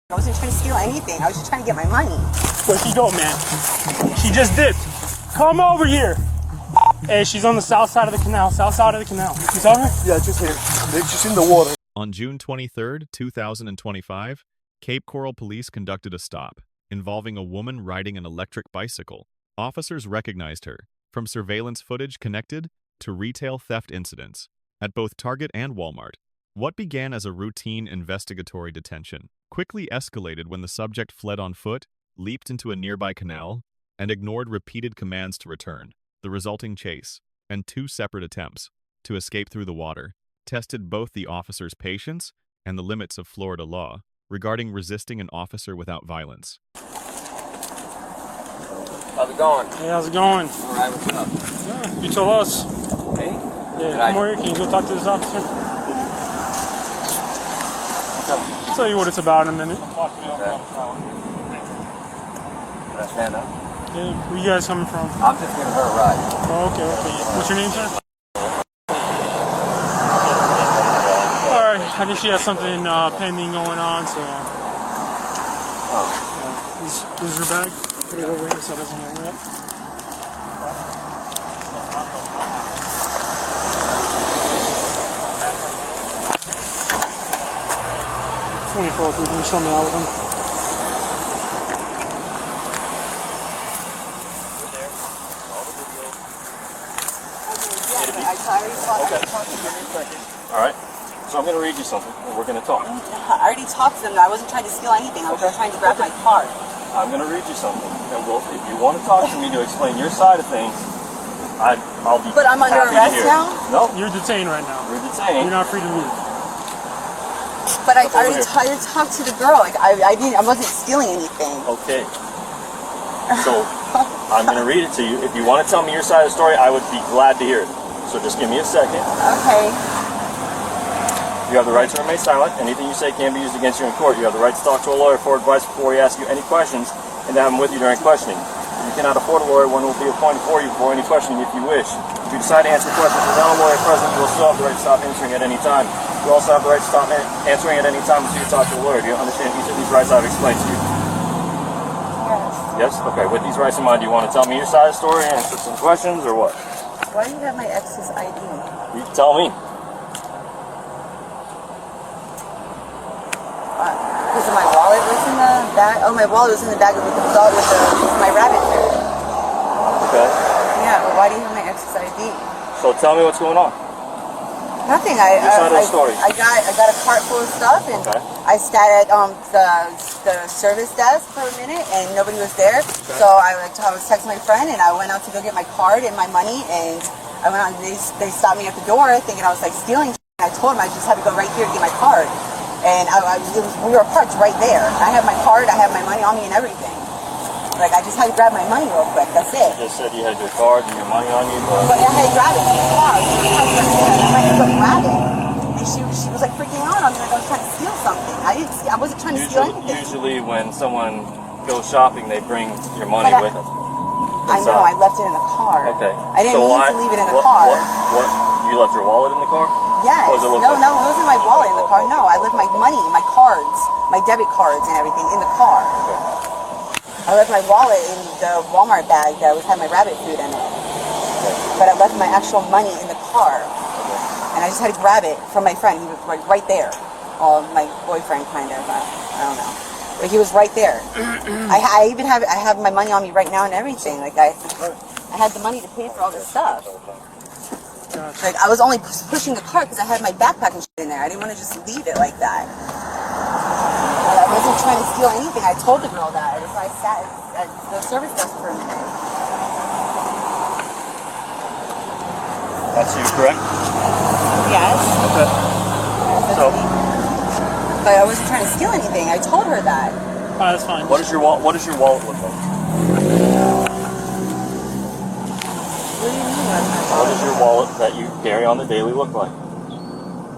I wasn't trying to steal anything. I was just trying to get my money. Where'd she go, man? She just dipped. Come over here. Hey, she's on the south side of the canal. South side of the canal. You saw her? Yeah, just here. She's in the water. On June 23, 2025, Cape Coral Police conducted a stop involving a woman riding an electric bicycle. Officers recognized her from surveillance footage connected to retail theft incidents at both Target and Walmart. What began as a routine investigatory detention quickly escalated when the subject fled on foot, leaped into a nearby canal, and ignored repeated commands to return. The resulting chase and two separate attempts to escape through the water tested both the officer's patience and the limits of Florida law regarding resisting an officer without violence. How's it going? Hey, how's it going? All right, what's up? Yeah, you tell us. Hey? Yeah, come over here. Can you go talk to this officer? I'll tell you what it's about in a minute. Okay. Can I stand up? Yeah, where you guys coming from? I'm just giving her a ride. Oh, okay. What's your name, sir? Alright, I think she has something pending going on, so... This is her bag. Put it over here so it doesn't get wet. Can you show me that with him? All right. So I'm going to read you something, and we're going to talk. I already talked to them. I wasn't trying to steal anything. I was just trying to grab my card. I'm going to read you something, and if you want to talk to me to explain your side of things, I'll be. But I'm under happy arrest to hear. now? No, You're detained right now. you're detained. You're not free to leave. But I already talked to the girl. Like I wasn't stealing anything. Okay. So I'm going to read it to you. If you want to tell me your side of the story, I would be glad to hear it. So just give me a second. Okay. You have the right to remain silent. Anything you say can be used against you in court. You have the right to talk to a lawyer for advice before he asks you any questions and to have him with you during questioning. If you cannot afford a lawyer, one will be appointed for you for any questioning if you wish. If you decide to answer questions without a lawyer present, you will still have the right to stop answering at any time. You also have the right to stop answering at any time until you talk to a lawyer. Do you understand each of these rights I've explained to you? Yes. Yes? Okay. With these rights in mind, do you want to tell me your side of the story and answer some questions or what? Why do you have my ex's ID? You tell me. Because my wallet was in the bag. Oh, my wallet was in the bag with my rabbit food. Okay. Yeah, but why do you have my ex's ID? So tell me what's going on. Nothing. Your side of the story. I got a cart full of stuff, and Okay. I sat at the service desk for a minute, and nobody was there. Okay. So I was texting my friend, and I went out to go get my card and my money, and I went out, and they stopped me at the door thinking I was like stealing. And I told them I just had to go right here to get my card, and we were parked right there. I have my card, I have my money on me, and everything. Like, I just had to grab my money real quick, that's it. You just said you had your card and your money on you, but I had to grab it from the car. I had to go grab it. And she was like freaking out on me, like I was trying to steal something. I wasn't trying to steal anything. Usually when someone goes shopping, they bring your money with them. I know, I left it in the car. Okay. I didn't mean to leave it in the car. What? You left your wallet in the car? Yes. What does it look No, like? it wasn't my wallet in the car. No, I left my money, my cards, my debit cards and everything in the car. Okay. I left my wallet in the Walmart bag that had my rabbit food in it. Okay. But I left my actual money in the car. Okay. And I just had to grab it from my friend. He was right there. Well, my boyfriend kind of, I don't know. But he was right there. I even have my money on me right now and everything. Like I had the money to pay for all this stuff. Like I was only pushing the cart because I had my backpack and shit in there. I didn't want to just leave it like that. I wasn't trying to steal anything. I told the girl that. So I sat at the service desk for a minute. That's you, correct? Yes. Okay. So, but I wasn't trying to steal anything. I told her that. That's fine. what does your wallet look like? What do you mean? What does your wallet that you carry on the daily look like?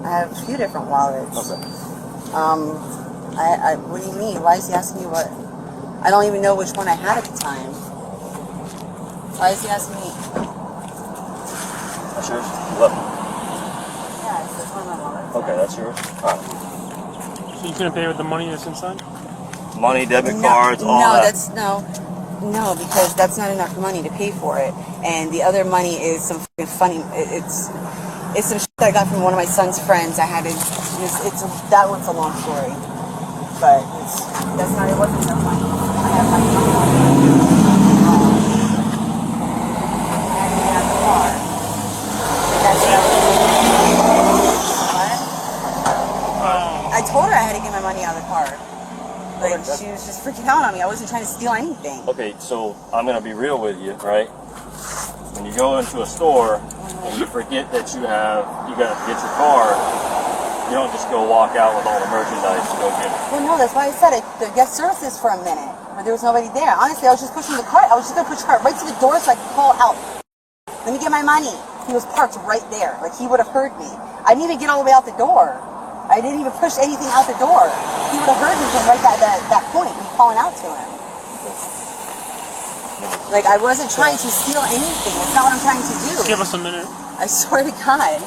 I have a few different wallets. Okay. What do you mean? Why is he asking me what? I don't even know which one I had at the time. Why is he asking me? That's yours? Left. Yeah, it's one of my wallets. Okay, that's yours. All right. So you couldn't pay with the money that's inside? money, debit No, cards, all no, that. no, because that's not enough money to pay for it. And the other money is some fucking funny. It's some shit that I got from one of my son's friends. I had to. That one's a long story, but that's not. It wasn't enough money. I have my money. I had to get out the car. And that's what I was doing. What? I told her I had to get my money out of the car. Like, she was just freaking out on me. I wasn't trying to steal anything. Okay, so I'm gonna be real with you, right? When you go into a store and you forget that you gotta get your card, you don't just go walk out with all the merchandise to go get it. Well, no, that's why I said it. The guest services for a minute, but there was nobody there. Honestly, I was just pushing the cart. I was just gonna push the cart right to the door so I could call out. Let me get my money. He was parked right there. Like, he would have heard me. I didn't even get all the way out the door. I didn't even push anything out the door. He would have heard me from right that point, me calling out to him. Like, I wasn't trying to steal anything. That's not what I'm trying to do. Give us a minute. I swear to God.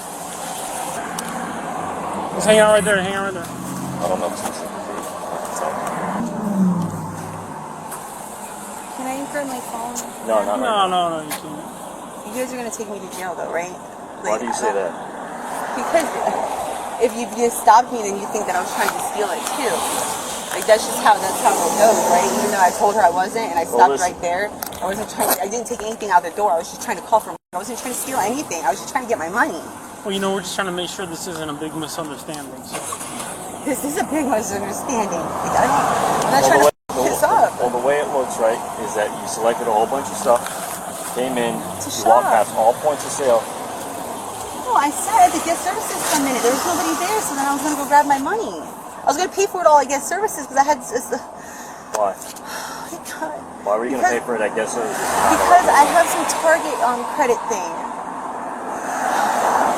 Just hang out right there. Hang out right there. I don't know specifically. Can I grab my phone? No, not right now. No, you can't. You guys are gonna take me to jail, though, right? Why do you say that? Because if you stopped me, then you think that I was trying to steal it too. Like, that's how it goes, right? Even though I told her I wasn't, and I stopped right there. I didn't take anything out the door. I was just trying to call for money. I wasn't trying to steal anything. I was just trying to get my money. Well, we're just trying to make sure this isn't a big misunderstanding. So. This is a big misunderstanding. Like, I'm not trying to piss off. Well, the way it looks, right, is that you selected a whole bunch of stuff, came in, you shop. walked past all points of sale. No, I sat at the guest services for a minute. There was nobody there, so then I was going to go grab my money. I was going to pay for it all at guest services because I had... Why? Oh my God. Why were you going to pay for it at guest services? Because I have some Target credit thing.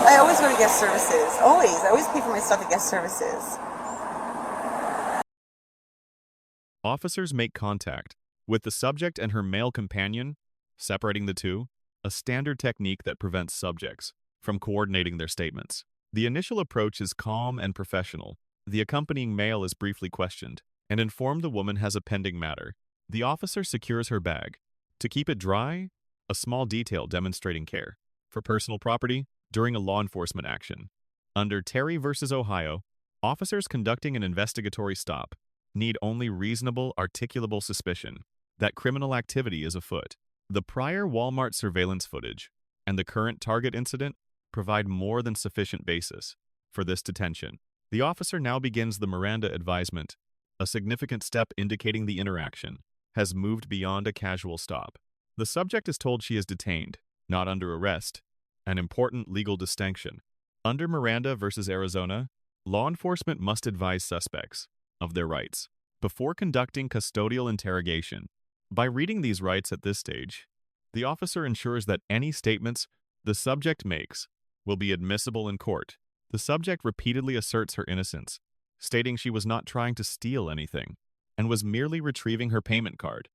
I always go to guest services. Always. I always pay for my stuff at guest services. Officers make contact with the subject and her male companion, separating the two, a standard technique that prevents subjects from coordinating their statements. The initial approach is calm and professional. The accompanying male is briefly questioned and informed the woman has a pending matter. The officer secures her bag. To keep it dry, a small detail demonstrating care for personal property during a law enforcement action. Under Terry v. Ohio, officers conducting an investigatory stop need only reasonable, articulable suspicion that criminal activity is afoot. The prior Walmart surveillance footage and the current Target incident provide more than sufficient basis for this detention. The officer now begins the Miranda advisement, a significant step indicating the interaction has moved beyond a casual stop. The subject is told she is detained, not under arrest, an important legal distinction. Under Miranda v. Arizona, law enforcement must advise suspects of their rights before conducting custodial interrogation. By reading these rights at this stage, the officer ensures that any statements the subject makes will be admissible in court. The subject repeatedly asserts her innocence, stating she was not trying to steal anything and was merely retrieving her payment card.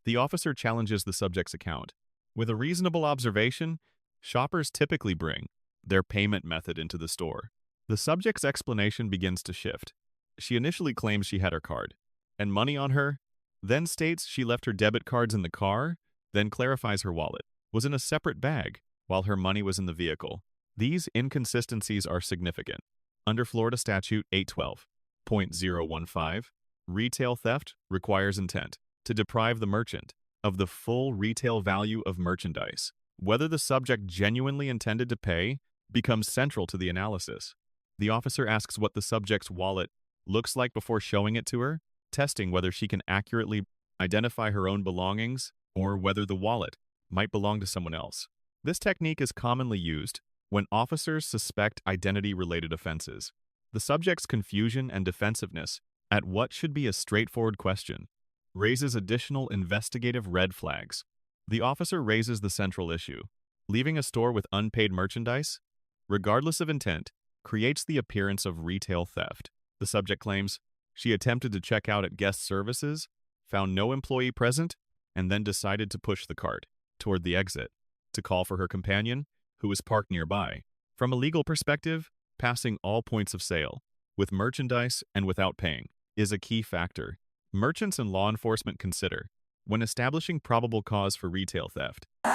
The officer challenges the subject's account. With a reasonable observation, shoppers typically bring their payment method into the store. The subject's explanation begins to shift. She initially claims she had her card and money on her, then states she left her debit cards in the car, then clarifies her wallet was in a separate bag while her money was in the vehicle. These inconsistencies are significant. Under Florida Statute 812.015, retail theft requires intent to deprive the merchant of the full retail value of merchandise. Whether the subject genuinely intended to pay becomes central to the analysis. The officer asks what the subject's wallet looks like before showing it to her, testing whether she can accurately identify her own belongings or whether the wallet might belong to someone else. This technique is commonly used when officers suspect identity-related offenses. The subject's confusion and defensiveness at what should be a straightforward question raises additional investigative red flags. The officer raises the central issue. Leaving a store with unpaid merchandise, regardless of intent, creates the appearance of retail theft. The subject claims she attempted to check out at guest services, found no employee present, and then decided to push the cart toward the exit to call for her companion, who was parked nearby. From a legal perspective, passing all points of sale, with merchandise and without paying, is a key factor. merchants and law enforcement consider when establishing probable cause for retail theft. Is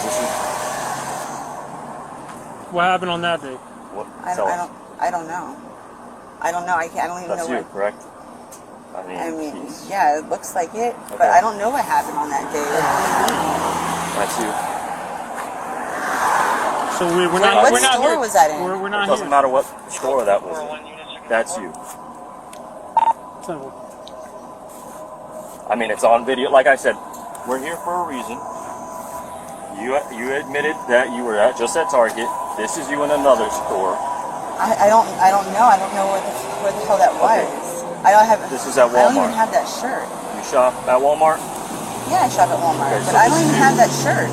this you? What happened on that day? What? I don't know. I don't know. I don't even That's know you, what. correct? I mean, geez. yeah, it looks like it, but Okay. I don't know what happened on that day. That's you. So we're What not store here. was that in? We're It not doesn't here. matter what store that was in. That's you. So, I mean, it's on video. Like I said, we're here for a reason. You admitted that you were just at Target. This is you in another store. I don't know. I don't know where the hell that was. I don't have. This is at I don't Walmart. even have that shirt. You shop at Walmart? Yeah, I shop at Walmart, Okay, but so I don't this even is have that shirt.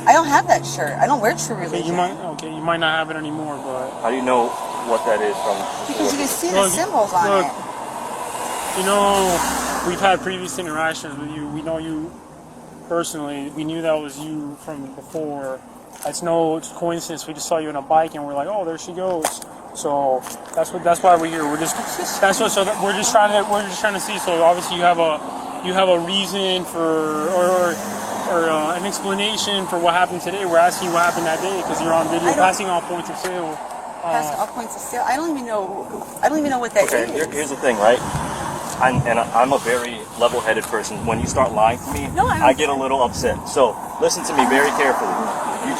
I don't have that shirt. I don't wear True okay, Religion. you might not have it anymore, but How do you know what that is from? Because you can see the Look, symbols on look. it. you know, we've had previous interactions with you. We know you personally. We knew that was you from before. It's no coincidence. We just saw you on a bike and we're like, oh, there she goes. So that's why we're here. We're just we're just trying to see. So obviously you have a reason for or an explanation for what happened today. We're asking you what happened that day because you're on video passing on points of sale. Passing all points of sale. I don't even know what that is. Okay, here's the thing, right? I'm a very level-headed person. When you start lying to me, No, I get a little upset. So listen to me very carefully.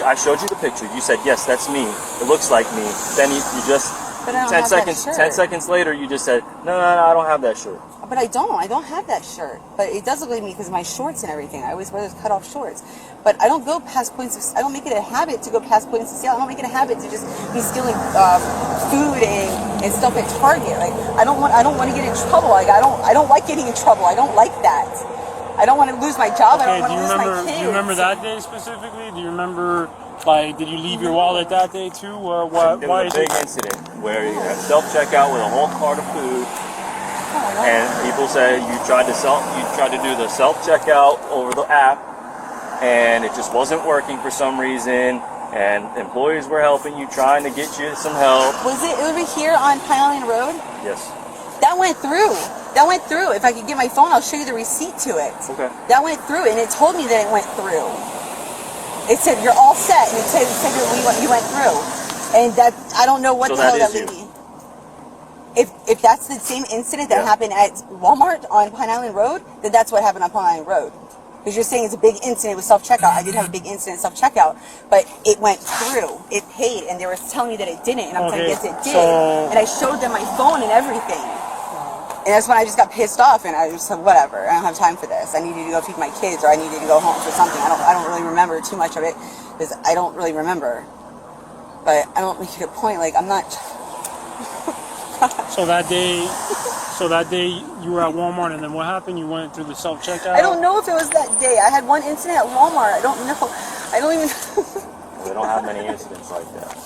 I showed you the picture. You said, yes, that's me. It looks like me. Then you just, But I don't 10 have seconds that shirt. 10 seconds later, you just said, no, I don't have that shirt. But I don't have that shirt. But it does look like me because of my shorts and everything. I always wear those cut off shorts. But I don't go past points of. I don't make it a habit to go past points of sale. I don't make it a habit to just be stealing food and stuff at Target. Like I don't want to get in trouble. Like I don't like getting in trouble. I don't like that. I don't want to lose my job. I Okay, don't want to lose my kids. do you remember that day specifically? Do you remember, like, did you leave your wallet that day too? Or what? It Why was is a big incident where you had self-checkout with a whole cart of food, and people say you tried to do the self-checkout over the app, and it just wasn't working for some reason, and employees were helping you, trying to get you some help. Was it over here on Pine Island Road? Yes. That went through. If I could get my phone, I'll show you the receipt to it. Okay. That went through, and it told me that it went through. It said you're all set, and it said you went through. And that I don't know what So the hell that that is lady. If that's the same incident that happened at Walmart on Pine Island Road, then that's what happened on Pine Island Road. Because you're saying it's a big incident with self-checkout. I did have a big incident self-checkout, but it went through. It paid, and they were telling me that it didn't, and I'm saying yes, it did. And I showed them my phone and everything. And that's when I just got pissed off, and I just said, whatever, I don't have time for this. I needed to go feed my kids, or I needed to go home for something. I don't really remember too much of it, because I don't really remember. But I don't make it a point, like, I'm not... So that day you were at Walmart, and then what happened? You went through the self-checkout? I don't know if it was that day. I had one incident at Walmart. I don't know. I don't even... We don't have many incidents like that.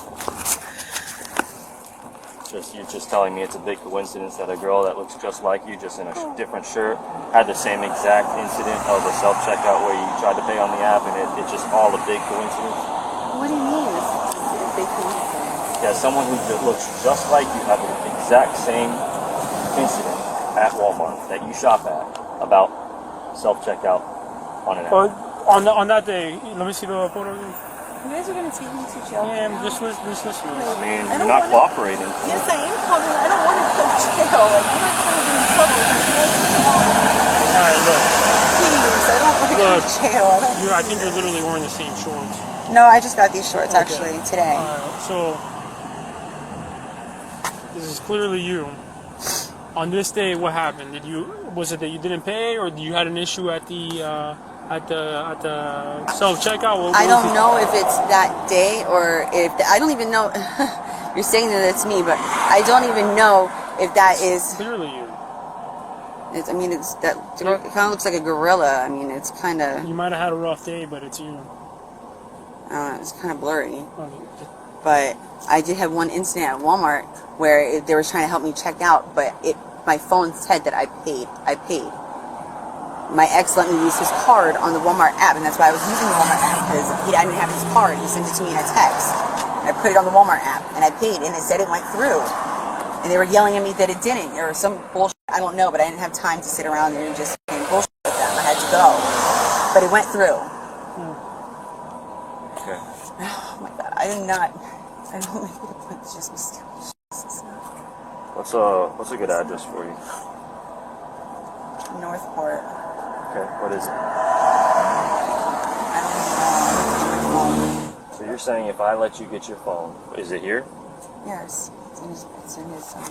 You're just telling me it's a big coincidence that a girl that looks just like you, just in a different shirt, had the same exact incident of a self-checkout where you tried to pay on the app, and it's just all a big coincidence. What do you mean? It's a big coincidence. Yeah, someone who looks just like you had the exact same incident at Walmart that you shop at about self-checkout on an app. But on that day, let me see the photo again. You guys are going to take me to jail. Yeah, just listen. I mean, I you're don't not wanna- cooperating. Yes, I am cooperating. I don't want to go to jail. Like, I'm not trying to get in trouble. Alright, look. Please, I don't want to go Look. to jail. I think you're literally wearing the same shorts. No, I just got these shorts, actually, today. Alright, so this is clearly you. On this day, what happened? Was it that you didn't pay, or you had an issue at the self-checkout? I don't know if it's that day or if... I don't even know... You're saying that it's me, but I don't even know if that is... Clearly you. It kind of looks like a gorilla. I mean, it's kind of... You might have had a rough day, but it's you. it's kind of blurry. Okay. But I did have one incident at Walmart where they were trying to help me check out, but my phone said that I paid. My ex let me use his card on the Walmart app, and that's why I was using the Walmart app, because I didn't have his card. He sent it to me in a text. I put it on the Walmart app, and I paid, and it said it went through. And they were yelling at me that it didn't. There was some bullshit, I don't know, but I didn't have time to sit around there and just bullshit with them. I had to go. But it went through. Okay. Oh my God, I don't make it a point to just be stupid. What's a good address for you? Northport. Okay. What is it? I don't know. So you're saying if I let you get your phone, is it here? Yes, it's in his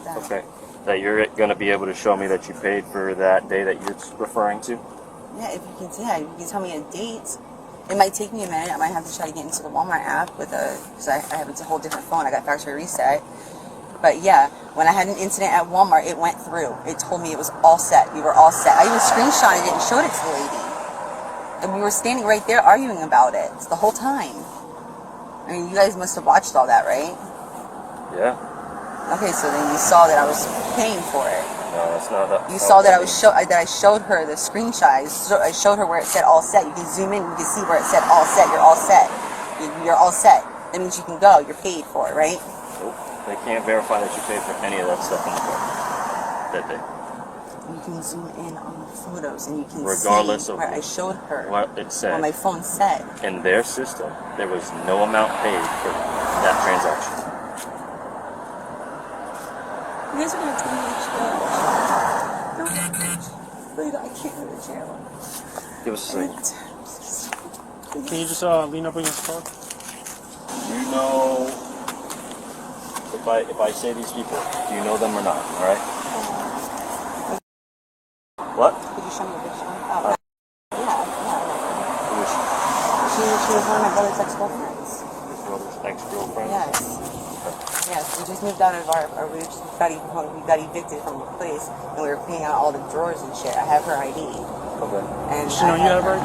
bag. Okay. That you're going to be able to show me that you paid for that day that you're referring to? Yeah, if you can tell me a date. It might take me a minute. I might have to try to get into the Walmart app because I have a whole different phone. I got factory reset. But yeah, when I had an incident at Walmart, it went through. It told me it was all set. We were all set. I even screenshotted it and showed it to the lady. And we were standing right there arguing about it the whole time. I mean, you guys must have watched all that, right? Yeah. Okay, so then you saw that I was paying for it. No, that's not that. You saw that I showed her the screenshot. I showed her where it said all set. You can zoom in, you can see where it said all set. You're all set. You're all set. That means you can go. You're paid for it, right? Nope. They can't verify that you paid for any of that stuff in the car that day. You can zoom in on the photos and you can Regardless see of where I showed her what it said. What my phone said. In their system, there was no amount paid for that transaction. You guys are gonna tell me I can't go to jail. Give us a second. Can you just lean up against the car? You know, if I say these people, do you know them or not? All right. What? Could you show me a picture? Oh, yeah. Who is she? She was one of my brother's ex-girlfriends. Your brother's ex-girlfriend? Yes. Yes, we just moved out of we got evicted from the place, and we were cleaning out all the drawers and shit. I have her ID. Okay. And Does she know you have her ID?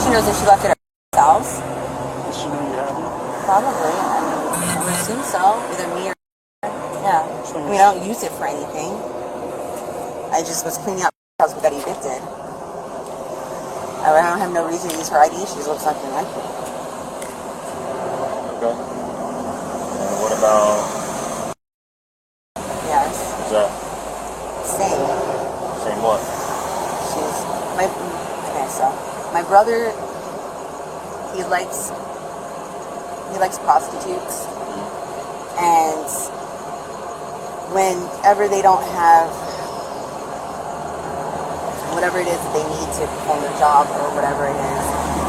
She knows that she left it at her house. Does she know you have it? Probably. I would assume so. Either me or yeah. I mean, I don't use it for anything. I just was cleaning out the house. We got evicted. I don't have no reason to use her ID. She just looks something like me. Okay. And what about? Yes. Who's that? Same. Same what? She's my brother. He likes prostitutes, and whenever they don't have whatever it is that they need to perform their job or whatever it is,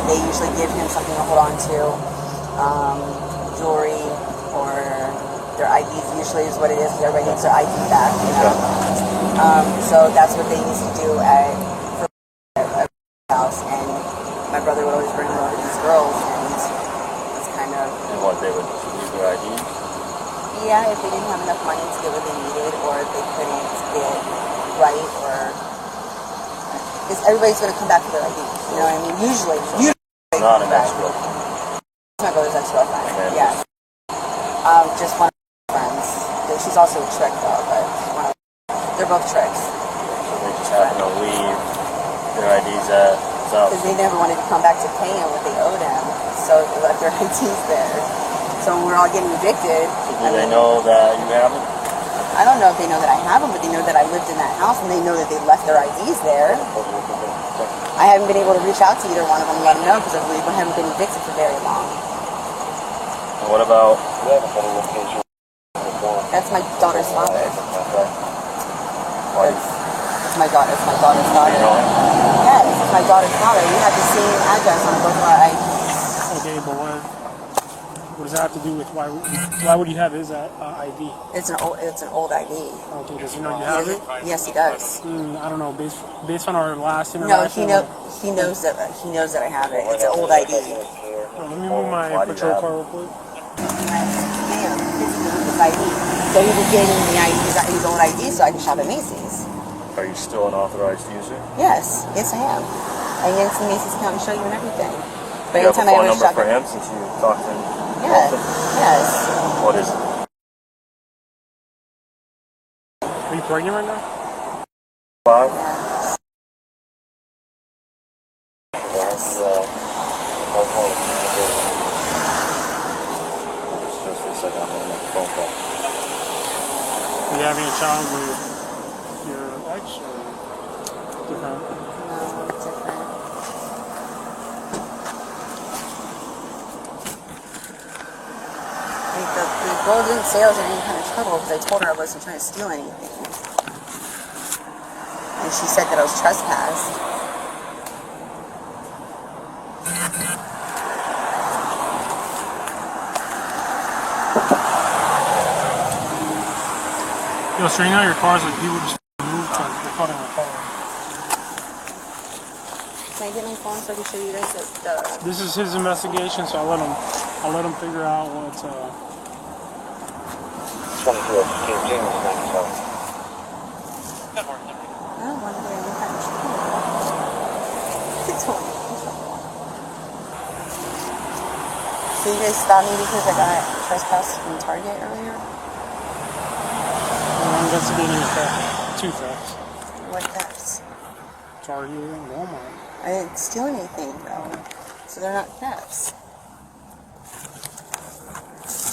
they usually give him something to hold on to, jewelry or their IDs. Usually is what it is because everybody needs their ID back, you know. So that's what they used to do at the house, and my brother would always bring them over these girls, and it's kind of. And what, they would use their ID? Yeah, if they didn't have enough money to get what they needed, or if they couldn't get right, or everybody's going to come back to their ID. You know what I mean? Usually. Not an ex-girlfriend. My brother's ex-girlfriend. And Yeah. Just one of my friends. She's also a trick though, but they're both tricks. So they just happen to leave their IDs at his house. Because they never wanted to come back to pay him what they owed him, so they left their IDs there. So when we're all getting evicted. So do they know that you have them? I don't know if they know that I have them, but they know that I lived in that house, and they know that they left their IDs there. I haven't been able to reach out to either one of them and let them know because we haven't been evicted for very long. And what about? That's my daughter's father. Why? It's my daughter's father. You know him? Yes, it's my daughter's father. We have the same address on both of our IDs. Okay, but what does that have to do with why would you have his ID? It's an old ID. Okay, does he know you have it? Yes, he does. I don't know. Based on our last No, interaction. he knows that I have it. It's an old ID. Let me move my patrol car real quick. His ID. So he was getting the ID, his old ID, so I can shop at Macy's. Are you still an authorized user? Yes, I am. I can get into Macy's account and show you and everything. But Do you have a anytime I phone ever number shop for him since you talked to him? Yes. What is it? Are you pregnant right now? 5? Yes. Just a second, I'm gonna make a phone call. child with your ex or different? No, it's different. Like the girl didn't say I was in any kind of trouble because I told her I wasn't trying to steal anything. And she said that I was trespassed. Yo, so right now your car's like people just move to they're caught in a car. Can I get my phone so I can show you guys the This is his investigation, so I'll let him figure out what 22 James 97. I don't want to get any kind of trouble. It's fine. So you guys stopped me because I got trespassed from Target earlier? investigating a theft. 2 thefts. What thefts? Target and Walmart. I didn't steal anything though. So they're not thefts.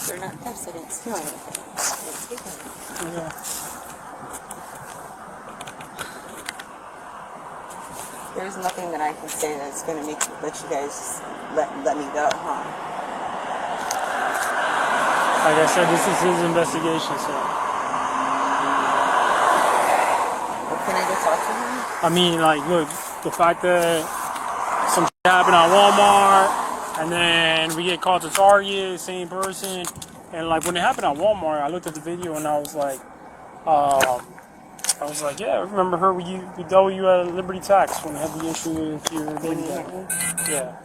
They're not thefts, I didn't steal anything. I didn't take anything. Yeah. There's nothing that I can say that's gonna make let you guys let me go, huh? Like I said, this is his investigation, so. Well, can I go talk to him? I mean, like, look, the fact that some shit happened at Walmart, and then we get called to Target, same person, and like when it happened at Walmart, I looked at the video and I was like, yeah, I remember her. We dealt with you at Liberty Tax when we had the issue with your baby dad. Yeah.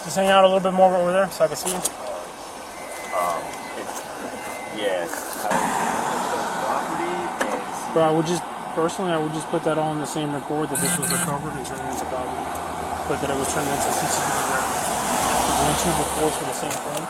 Just hang out a little bit more over there so I can see you. But I would just put that all in the same record that this was recovered and turned into copy. But that it was turned into CCTV record. There's 2 reports for the same thing.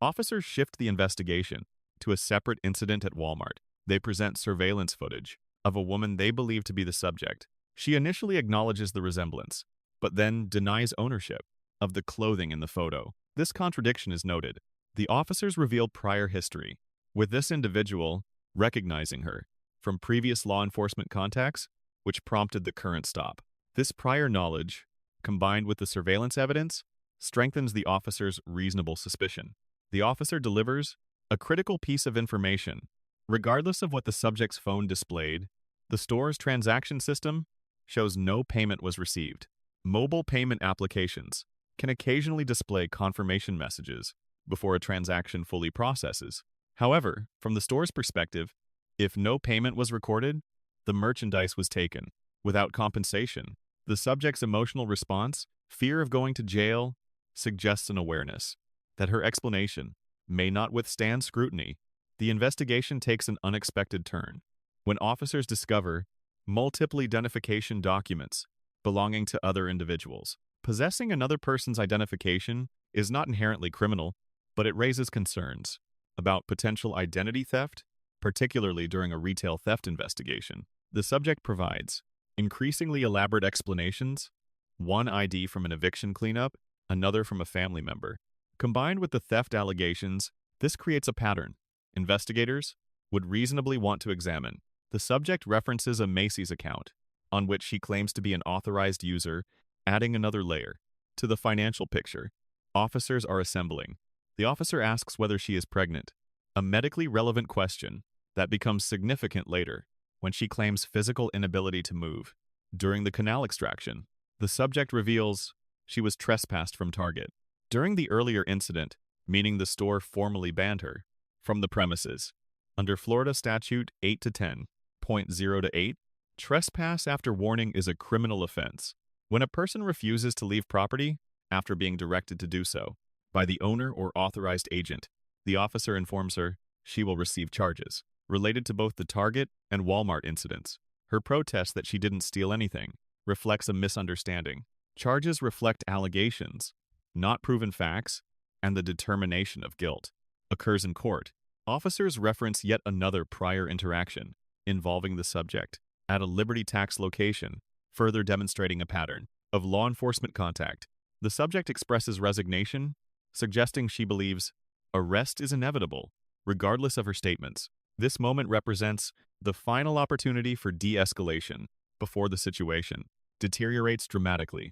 Officers shift the investigation to a separate incident at Walmart. They present surveillance footage of a woman they believe to be the subject. She initially acknowledges the resemblance, but then denies ownership of the clothing in the photo. This contradiction is noted. The officers reveal prior history, with this individual recognizing her from previous law enforcement contacts, which prompted the current stop. This prior knowledge, combined with the surveillance evidence, strengthens the officer's reasonable suspicion. The officer delivers a critical piece of information. Regardless of what the subject's phone displayed, the store's transaction system shows no payment was received. Mobile payment applications can occasionally display confirmation messages before a transaction fully processes. However, from the store's perspective, if no payment was recorded, the merchandise was taken without compensation. The subject's emotional response, fear of going to jail, suggests an awareness that her explanation may not withstand scrutiny. The investigation takes an unexpected turn when officers discover multiple identification documents belonging to other individuals. Possessing another person's identification is not inherently criminal, but it raises concerns about potential identity theft, particularly during a retail theft investigation. The subject provides increasingly elaborate explanations, one ID from an eviction cleanup, another from a family member. Combined with the theft allegations, this creates a pattern investigators would reasonably want to examine. The subject references a Macy's account, on which she claims to be an authorized user, adding another layer to the financial picture. Officers are assembling. The officer asks whether she is pregnant, a medically relevant question that becomes significant later when she claims physical inability to move. During the Canal extraction, the subject reveals she was trespassed from Target. During the earlier incident, meaning the store formally banned her from the premises. Under Florida Statute 8 to 10.0 to 8, trespass after warning is a criminal offense. When a person refuses to leave property after being directed to do so by the owner or authorized agent, the officer informs her she will receive charges related to both the Target and Walmart incidents. Her protest that she didn't steal anything reflects a misunderstanding. Charges reflect allegations, not proven facts, and the determination of guilt occurs in court. Officers reference yet another prior interaction involving the subject at a Liberty Tax location, further demonstrating a pattern of law enforcement contact. The subject expresses resignation, suggesting she believes arrest is inevitable, regardless of her statements. This moment represents the final opportunity for de-escalation before the situation deteriorates dramatically.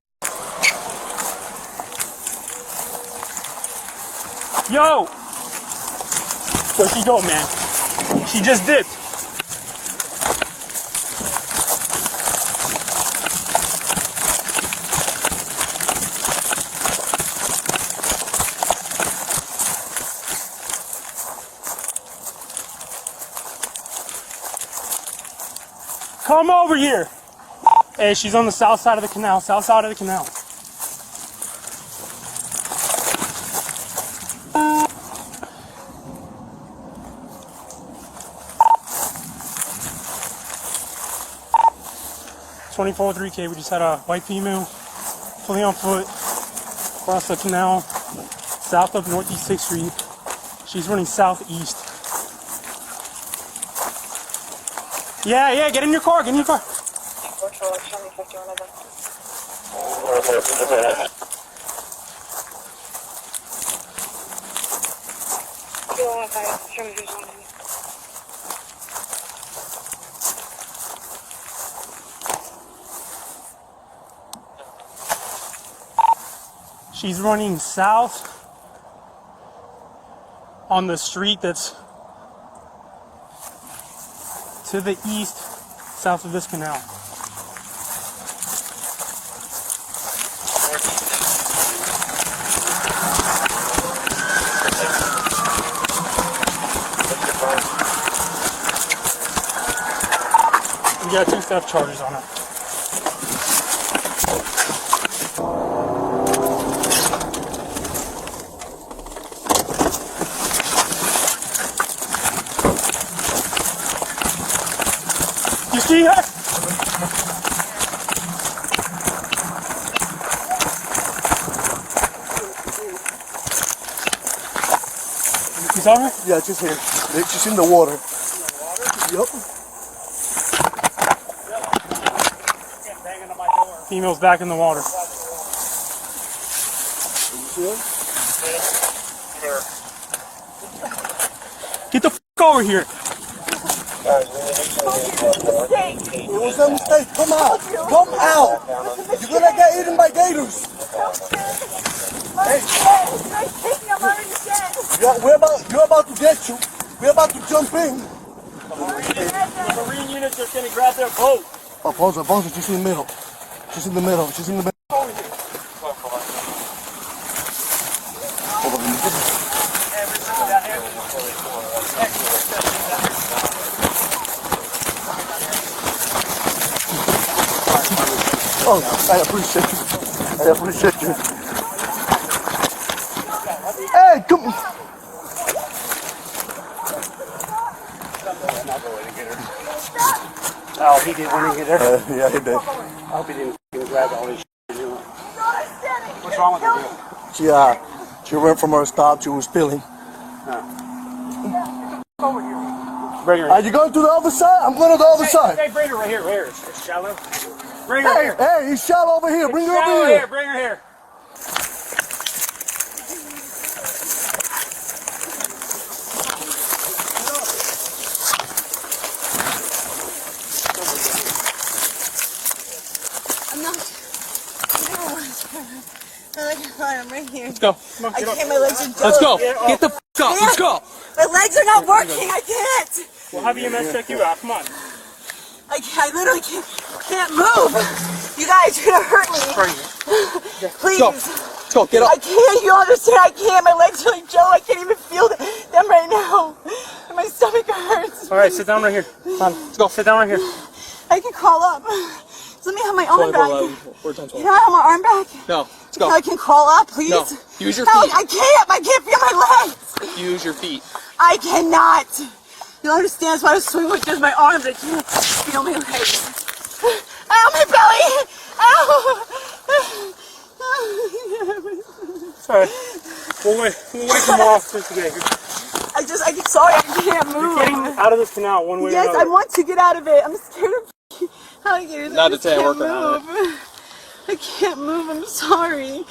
Yo! Where'd she go, man? She just dipped. Come over here. Hey, she's on the south side of the canal, south side of the canal. (24-3K). We just had a white female fully on foot across the canal, south of Northeast 6th Street. She's running southeast. Yeah, get in your car, get in your car. She's running south on the street that's to the east, south of this canal. We got 2 theft charges on it. You see her? You saw her? Yeah, she's here. She's in the water. Yep. Female's back in the water. Get the f*** over here. It was a mistake. Come out. Come out. You're gonna get eaten by gators. Hey. Yeah, we're about to get you. We're about to jump in. The Marine units are going to grab their boat. Alfonso, she's in the middle. She's in the middle. She's in the middle. Oh, I appreciate you. I appreciate you. Hey, come on. Oh, he didn't want to get her. Yeah, he did. I hope he didn't grab all this shit. What's wrong with her? She ran from her stop. She was spilling. Bring her in. Are you going to the other side? I'm going to the other side. Hey, bring her right here. Right here. It's shallow. Bring her here. Hey, he's shallow over here. Bring her over here. Bring her here. I'm not. I'm right here. Let's go. Come on, I can't. My legs are done. Let's go. Get the f*** up. Let's go. My legs are not working. I can't. We'll have EMS check you out. Come on. I literally can't move. You guys, you're gonna hurt me. Please. Let's go. Get up. I can't. You understand? I can't. My legs are like jello. I can't even feel them right now. And my stomach hurts. All right, sit down right here. Come on. Let's go. Sit down right here. I can crawl up. Just let me have my arm back. Can I have my arm back? No. Let's go. I can crawl up, please. No. Use your No, feet. I can't feel my legs. Use your feet. I cannot. You understand? That's why I was swimming with just my arms. I can't feel my legs. Ow, my belly! Ow! Sorry. We'll wait some officers to get here. Sorry, I can't move. You're getting out of this canal one way or Yes, another. I want to get out of it. I'm scared of Alligators, Not I just detained, can't working on move. I can't move, I'm sorry.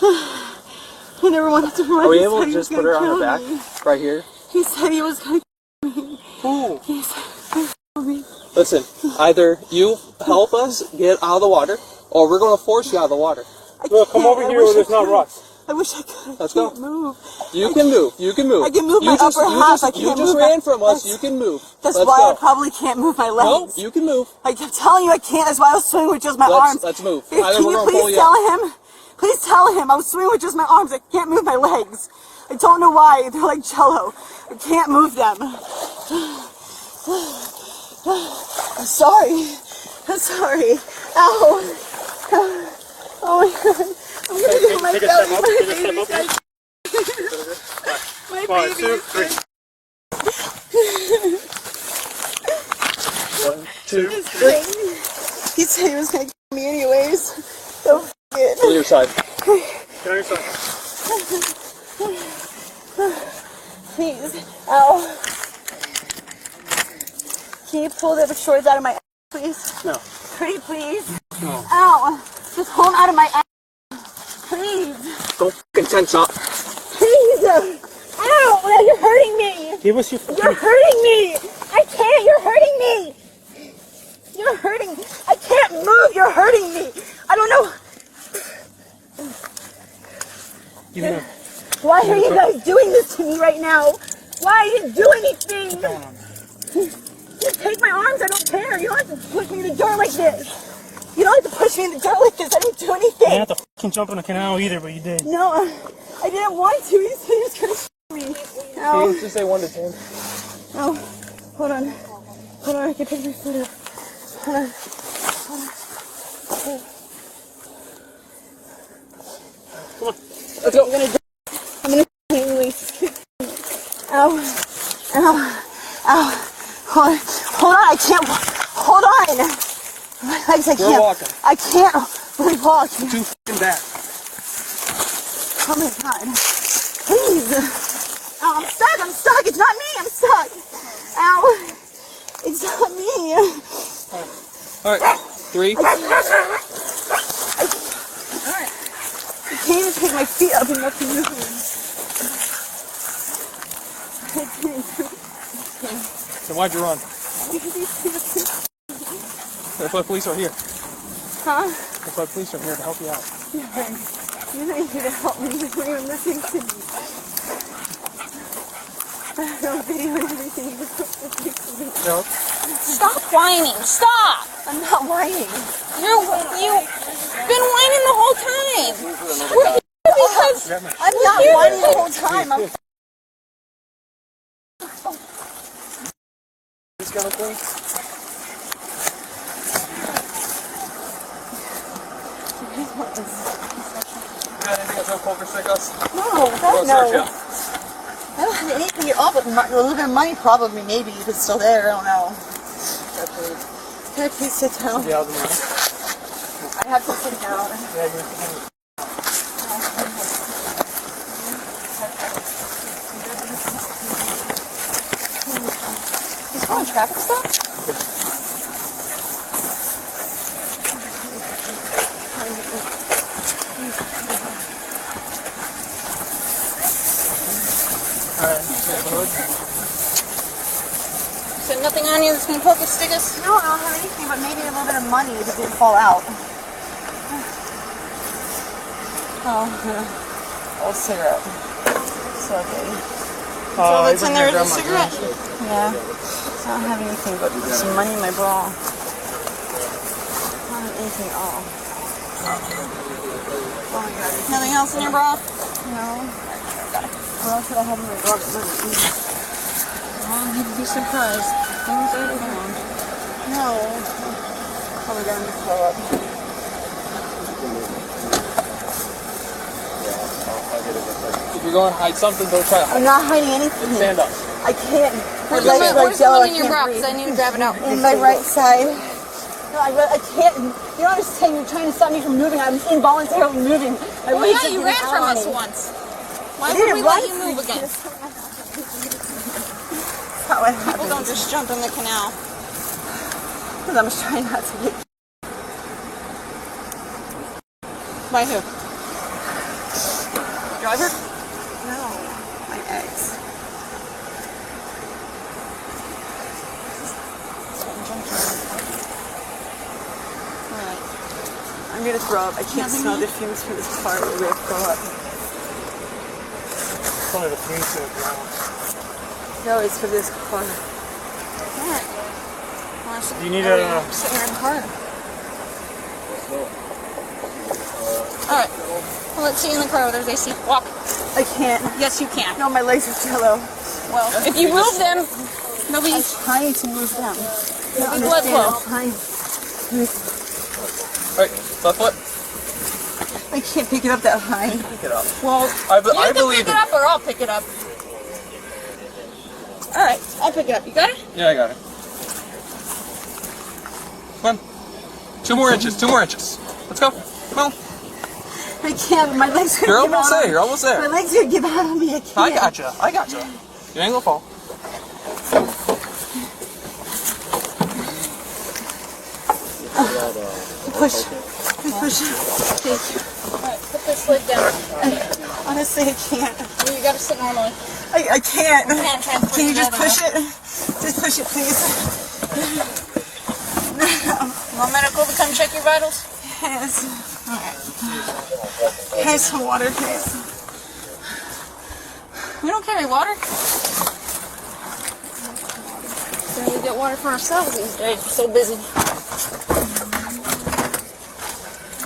I never wanted to run. Are we He able said to he just was put her gonna on her kill back? me. Right here? He said he was gonna kill me. Who? He said he was gonna kill me. Listen, either you help us get out of the water, or we're going to force you out of the water. Well, come over here where there's not rocks. I wish I could. Let's I can't go. move. You can move. You can move. I can move you my just, upper you half. just, I can't you just move ran my, from us. You can move. That's Let's why go. I probably can't move my No, legs. you can move. I kept telling you I can't. That's why I was swinging with just my arms. Let's move. Can Either we're you gonna pull please you tell out. him? Please tell him I was swinging with just my arms. I can't move my legs. I don't know why. They're like jello. I can't move them. I'm sorry. I'm sorry. Ow. Oh my god. I'm gonna get my belly. My baby. My baby. 1, 2, 3. 1, 2, 3. He said he was gonna kill me anyways. So f it. To your side. Get on your side. Please. Ow. Can you pull the shorts out of my ass, please? No. Pretty please. No. Ow. Just pull them out of my ass. Please. Don't fucking tense up. Please. Ow. You're hurting me. Give us your You're hurting me. I can't. You're hurting me. You're hurting me. I can't move. You're hurting me. I don't know. Why are you guys doing this to me right now? Why didn't do anything? Just take my arms. I don't care. You don't have to push me in the door like this. You don't have to push me in the door like this. I didn't do You anything. didn't have to fucking jump in the canal either, but you did. No, I didn't want to. He said he was gonna me. Can you just say 1 to 10? Oh, hold on. Hold on, I can pick my foot up. Hold on. Come on. Let's go. I'm gonna release. Ow. Ow. Ow. Hold on, I can't. Hold on. My legs, I can't. walking. I can't really walk. Too fucking bad. Oh my god. Please. Ow, I'm stuck. I'm stuck. It's not me. I'm stuck. Ow. It's not me. Alright, 3. I can't even pick my feet up enough to move. Then why'd you run? That's why police are here. Huh? That's why police are here to help you out. You're not here to help me. You're not even listening to me. I don't video and everything. You're just listening to me. No. Stop whining. Stop. I'm not whining. You've been whining the whole time. We're here because I'm not whining the whole time. I'm This kind of thing? You got anything that's on poker stick us? no, We'll no. search you. I don't have anything at all but a little bit of money, probably, maybe, if it's still there. I don't know. Can I please sit down? Yeah, the money. I have to sit down. Yeah, you're He's going traffic stop? so nothing on you that's gonna poke us, stick us. No, I don't have anything, but maybe a little bit of money if it didn't fall out. Oh, old cigarette. So okay. So that's in there is a cigarette. Yeah. I don't have anything but some money in my bra. I don't have anything at all. Oh my god. Nothing else in your bra? No. What else did I have in my bra but money? Well, you'd be surprised. Things are around. No. Oh my god, I'm gonna throw up. If you're going to hide something, don't try to hide. I'm not hiding anything. Stand up. I can't. Where's My legs are the jello, money in I your can't bra? breathe. Because I need to grab it out. In my right side. No, I can't. You don't understand. You're trying to stop me from moving. I'm involuntarily moving. My Well, legs yeah, are you getting ran out from on us me. once. Why I would didn't we run let you from move again? That's not what happened. People don't just jump in the canal. Because I'm just trying not to get... By who? Driver? No, my ex. Alright. I'm gonna throw up. I can't smell the fumes from this car. I'm gonna throw up. Probably the fumes to the ground. No, it's for this car. Alright. Well, You need sitting here in the car. Alright. Well, let's see in the car where there's AC. Walk. I can't. Yes, you can. No, my legs are jello. Well, if you move them, nobody. I'm trying to move them. There'll be blood flow. I'm trying. Alright, left foot. I can't pick it up that high. Pick it up. Well, I you can believe pick it up or I'll pick it up. Alright, I'll pick it up. You got it? Yeah, I got it. Come on. 2 more inches. 2 more inches. Let's go. Come on. I can't. My legs are You're gonna give almost out there. on- You're almost there. My legs are gonna give out on me. I can't. I gotcha. I gotcha. You ain't gonna fall. Push. Push. Thank you. Alright, put this lid down. Honestly, I can't. You gotta sit normally. I can't. Can't transfer Can you just the push it? Just push it, please. You want medical to come check your vitals? Yes. Here's some water, please. We don't carry water. We get water for ourselves these days. We're so busy.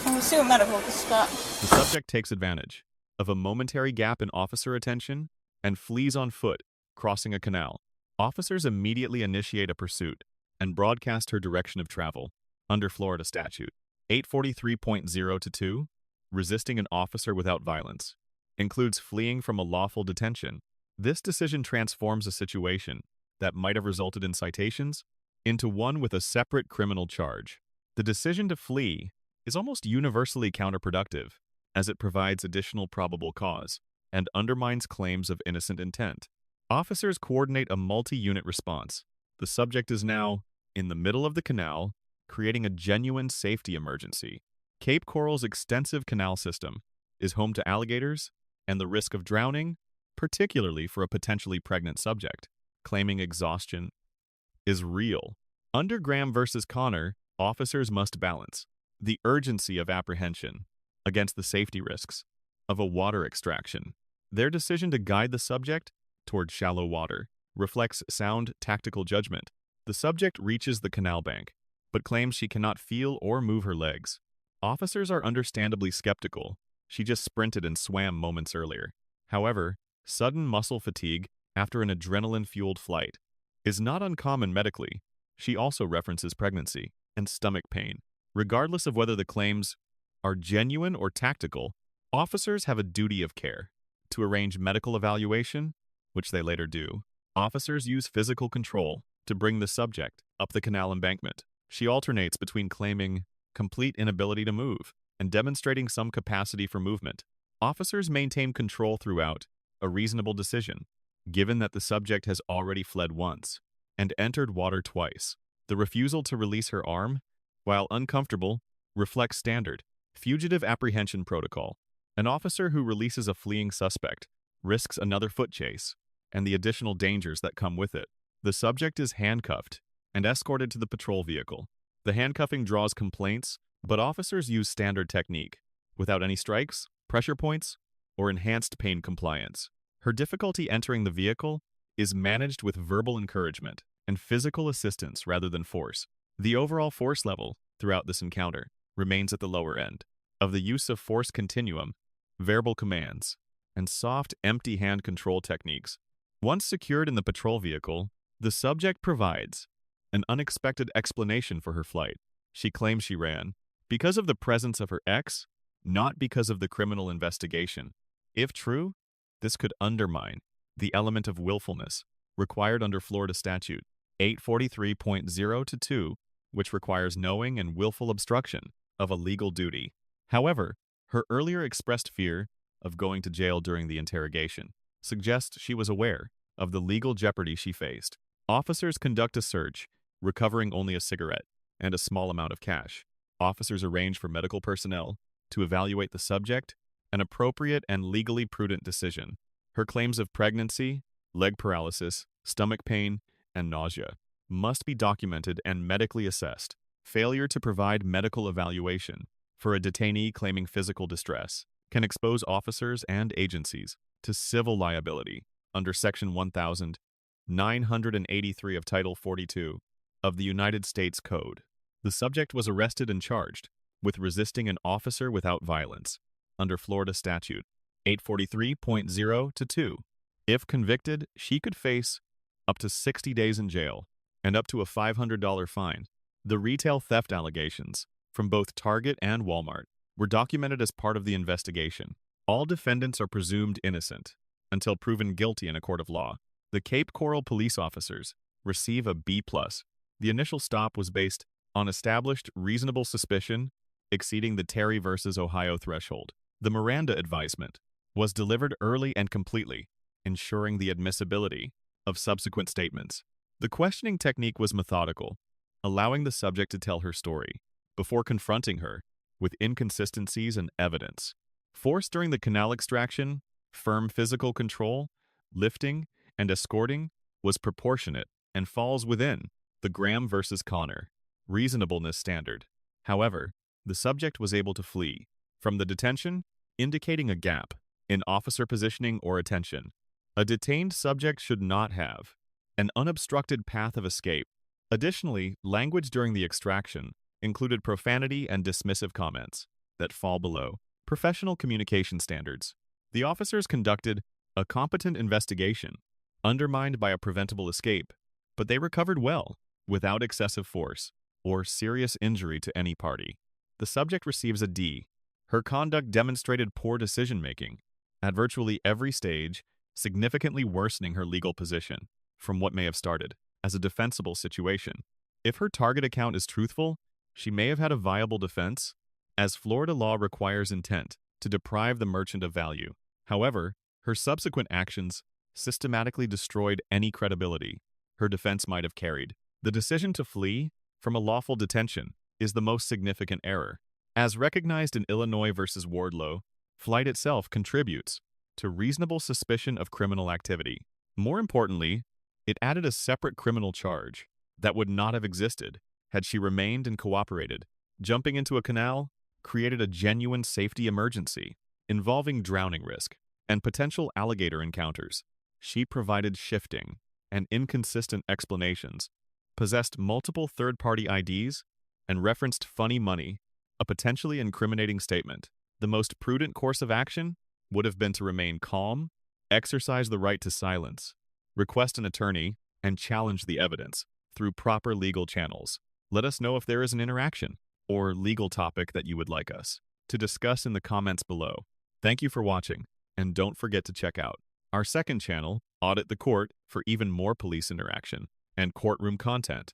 Let me see what medical has got. The subject takes advantage of a momentary gap in officer attention and flees on foot, crossing a canal. Officers immediately initiate a pursuit and broadcast her direction of travel under Florida Statute 843.0-2, resisting an officer without violence, includes fleeing from a lawful detention. This decision transforms a situation that might have resulted in citations into one with a separate criminal charge. The decision to flee is almost universally counterproductive, as it provides additional probable cause and undermines claims of innocent intent. Officers coordinate a multi-unit response. The subject is now in the middle of the canal, creating a genuine safety emergency. Cape Coral's extensive canal system is home to alligators and the risk of drowning, particularly for a potentially pregnant subject. Claiming exhaustion is real. Under Graham versus Connor, officers must balance the urgency of apprehension against the safety risks of a water extraction. Their decision to guide the subject toward shallow water reflects sound tactical judgment. The subject reaches the canal bank, but claims she cannot feel or move her legs. Officers are understandably skeptical. She just sprinted and swam moments earlier. However, sudden muscle fatigue after an adrenaline-fueled flight is not uncommon medically. She also references pregnancy and stomach pain. Regardless of whether the claims are genuine or tactical, officers have a duty of care to arrange medical evaluation, which they later do. Officers use physical control to bring the subject up the canal embankment. She alternates between claiming complete inability to move and demonstrating some capacity for movement. Officers maintain control throughout, a reasonable decision, given that the subject has already fled once and entered water twice. The refusal to release her arm, while uncomfortable, reflects standard fugitive apprehension protocol. An officer who releases a fleeing suspect risks another foot chase and the additional dangers that come with it. The subject is handcuffed and escorted to the patrol vehicle. The handcuffing draws complaints, but officers use standard technique, without any strikes, pressure points, or enhanced pain compliance. Her difficulty entering the vehicle is managed with verbal encouragement and physical assistance rather than force. The overall force level throughout this encounter remains at the lower end of the use of force continuum, verbal commands, and soft, empty hand control techniques. Once secured in the patrol vehicle, the subject provides an unexpected explanation for her flight. She claims she ran because of the presence of her ex, not because of the criminal investigation. If true, this could undermine the element of willfulness required under Florida Statute 843.0-2, which requires knowing and willful obstruction of a legal duty. However, her earlier expressed fear of going to jail during the interrogation suggests she was aware of the legal jeopardy she faced. Officers conduct a search, recovering only a cigarette and a small amount of cash. Officers arranged for medical personnel to evaluate the subject, an appropriate and legally prudent decision. Her claims of pregnancy, leg paralysis, stomach pain, and nausea must be documented and medically assessed. Failure to provide medical evaluation for a detainee claiming physical distress can expose officers and agencies to civil liability under Section 1983 of Title 42 of the United States Code. The subject was arrested and charged with resisting an officer without violence under Florida Statute 843.0-2. If convicted, she could face up to 60 days in jail and up to a $500 fine. The retail theft allegations from both Target and Walmart were documented as part of the investigation. All defendants are presumed innocent until proven guilty in a court of law. The Cape Coral police officers receive a B+. The initial stop was based on established reasonable suspicion exceeding the Terry versus Ohio threshold. The Miranda advisement was delivered early and completely, ensuring the admissibility of subsequent statements. The questioning technique was methodical, allowing the subject to tell her story before confronting her with inconsistencies and evidence. Force during the Canal extraction, firm physical control, lifting, and escorting was proportionate and falls within the Graham versus Connor reasonableness standard. However, the subject was able to flee from the detention, indicating a gap in officer positioning or attention. A detained subject should not have an unobstructed path of escape. Additionally, language during the extraction included profanity and dismissive comments that fall below professional communication standards. The officers conducted a competent investigation, undermined by a preventable escape, but they recovered well, without excessive force or serious injury to any party. The subject receives a D. Her conduct demonstrated poor decision-making at virtually every stage, significantly worsening her legal position from what may have started as a defensible situation. If her target account is truthful, she may have had a viable defense, as Florida law requires intent to deprive the merchant of value. However, her subsequent actions systematically destroyed any credibility her defense might have carried. The decision to flee from a lawful detention is the most significant error. As recognized in Illinois versus Wardlow, flight itself contributes to reasonable suspicion of criminal activity. More importantly, it added a separate criminal charge that would not have existed had she remained and cooperated. Jumping into a canal created a genuine safety emergency involving drowning risk and potential alligator encounters. She provided shifting and inconsistent explanations, possessed multiple third-party IDs, and referenced funny money, a potentially incriminating statement. The most prudent course of action would have been to remain calm, exercise the right to silence, request an attorney, and challenge the evidence through proper legal channels. Let us know if there is an interaction or legal topic that you would like us to discuss in the comments below. Thank you for watching, and don't forget to check out our second channel, Audit the Court, for even more police interaction and courtroom content.